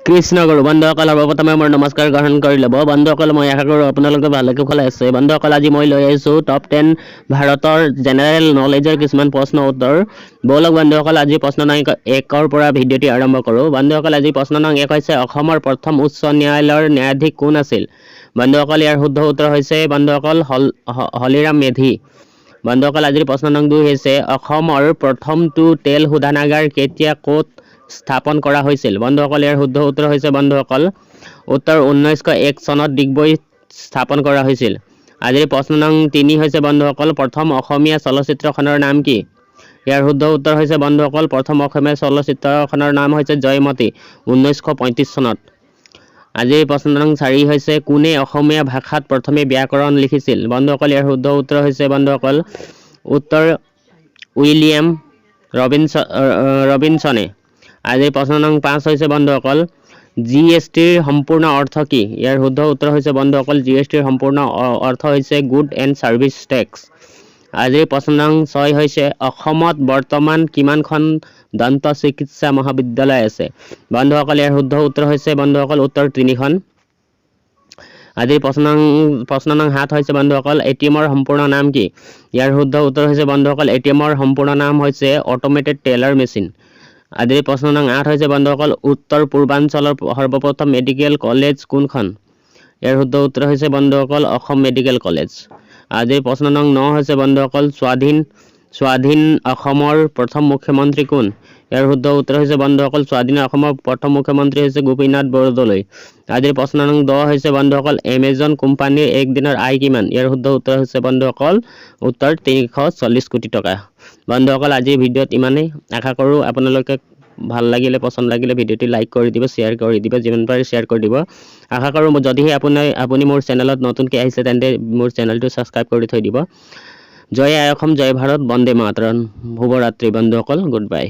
কৃষ্ণ গুৰু বন্ধুসকল সৰ্বপ্ৰথমে মোৰ নমস্কাৰ গ্ৰহণ কৰি ল'ব। বন্ধুসকল মই আশা কৰোঁ আপোনালোকে ভালকৈ ভালে আছে। বন্ধুসকল আজি মই লৈ আহিছোঁ টপ 10 ভাৰতৰ জেনেৰেল নলেজৰ কিছুমান প্ৰশ্ন উত্তৰ। বলক বন্ধুসকল আজি প্ৰশ্ন নং 1ৰ পৰা ভিডিঅ'টি আৰম্ভ কৰোঁ। বন্ধুসকল আজি প্ৰশ্ন নং 1 হৈছে অসমৰ প্ৰথম উচ্চ ন্যায়ালয়ৰ ন্যায়াধীশ কোন আছিল? বন্ধুসকল ইয়াৰ শুদ্ধ উত্তৰ হৈছে বন্ধুসকল হলিৰাম মেধি। বন্ধুসকল আজিৰ প্ৰশ্ন নং 2 হৈছে অসমৰ প্ৰথমটো তেল শোধনাগাৰ কেতিয়া ক'ত স্থাপন কৰা হৈছিল? বন্ধুসকল ইয়াৰ শুদ্ধ উত্তৰ হৈছে বন্ধুসকল উত্তৰ 1901 চনত ডিগবৈত স্থাপন কৰা হৈছিল। আজিৰ প্ৰশ্ন নং 3 হৈছে বন্ধুসকল প্ৰথম অসমীয়া চলচ্চিত্ৰখনৰ নাম কি? ইয়াৰ শুদ্ধ উত্তৰ হৈছে বন্ধুসকল প্ৰথম অসমীয়া চলচ্চিত্ৰখনৰ নাম হৈছে জয়মতী 1935 চনত। আজিৰ প্ৰশ্ন নং 4 হৈছে কোনে অসমীয়া ভাষাত প্ৰথমে ব্যাকৰণ লিখিছিল? বন্ধুসকল ইয়াৰ শুদ্ধ উত্তৰ হৈছে বন্ধুসকল উত্তৰ উইলিয়াম ৰবিনছনে। আজিৰ প্ৰশ্ন নং 5 হৈছে বন্ধুসকল জিএছটিৰ সম্পূৰ্ণ অৰ্থ কি? ইয়াৰ শুদ্ধ উত্তৰ হৈছে বন্ধুসকল জিএছটিৰ সম্পূৰ্ণ অৰ্থ হৈছে গুড এণ্ড ছাৰ্ভিচ টেক্স। আজিৰ প্ৰশ্ন নং 6 হৈছে অসমত বৰ্তমান কিমানখন দন্ত চিকিৎসা মহাবিদ্যালয় আছে? বন্ধুসকল ইয়াৰ শুদ্ধ উত্তৰ হৈছে বন্ধুসকল উত্তৰ 3খন। আজিৰ প্ৰশ্ন নং 7 হৈছে বন্ধুসকল এটিএমৰ সম্পূৰ্ণ নাম কি? ইয়াৰ শুদ্ধ উত্তৰ হৈছে বন্ধুসকল এটিএমৰ সম্পূৰ্ণ নাম হৈছে অট'মেটেড টেলাৰ মেচিন। আজিৰ প্ৰশ্ন নং 8 হৈছে বন্ধুসকল উত্তৰ পূৰ্বাঞ্চলৰ সৰ্বপ্ৰথম মেডিকেল কলেজ কোনখন? ইয়াৰ শুদ্ধ উত্তৰ হৈছে বন্ধুসকল অসম মেডিকেল কলেজ। আজিৰ প্ৰশ্ন নং 9 হৈছে বন্ধুসকল স্বাধীন অসমৰ প্ৰথম মুখ্যমন্ত্ৰী কোন? ইয়াৰ শুদ্ধ উত্তৰ হৈছে বন্ধুসকল স্বাধীন অসমৰ প্ৰথম মুখ্যমন্ত্ৰী হৈছে গোপীনাথ বৰদলৈ। আজিৰ প্ৰশ্ন নং 10 হৈছে বন্ধুসকল এমেজন কোম্পানীৰ একদিনৰ আয় কিমান? ইয়াৰ শুদ্ধ উত্তৰ হৈছে বন্ধুসকল উত্তৰ 340 কোটি টকা। বন্ধুসকল আজিৰ ভিডিঅ'ত ইমানেই। আশা কৰোঁ আপোনালোকে ভাল লাগিলে পছন্দ লাগিলে ভিডিঅ'টি লাইক কৰি দিব, শ্বেয়াৰ কৰি দিব, যিমান পাৰে শ্বেয়াৰ কৰি দিব। আশা কৰোঁ যদিহে আপুনি মোৰ চেনেলত নতুনকৈ আহিছে তেন্তে মোৰ চেনেলটো ছাবস্ক্ৰাইব কৰি থৈ দিব। জয় আই অসম, জয় ভাৰত, বন্দে মাতৰম। শুভৰাত্ৰি বন্ধুসকল, গুড বাই।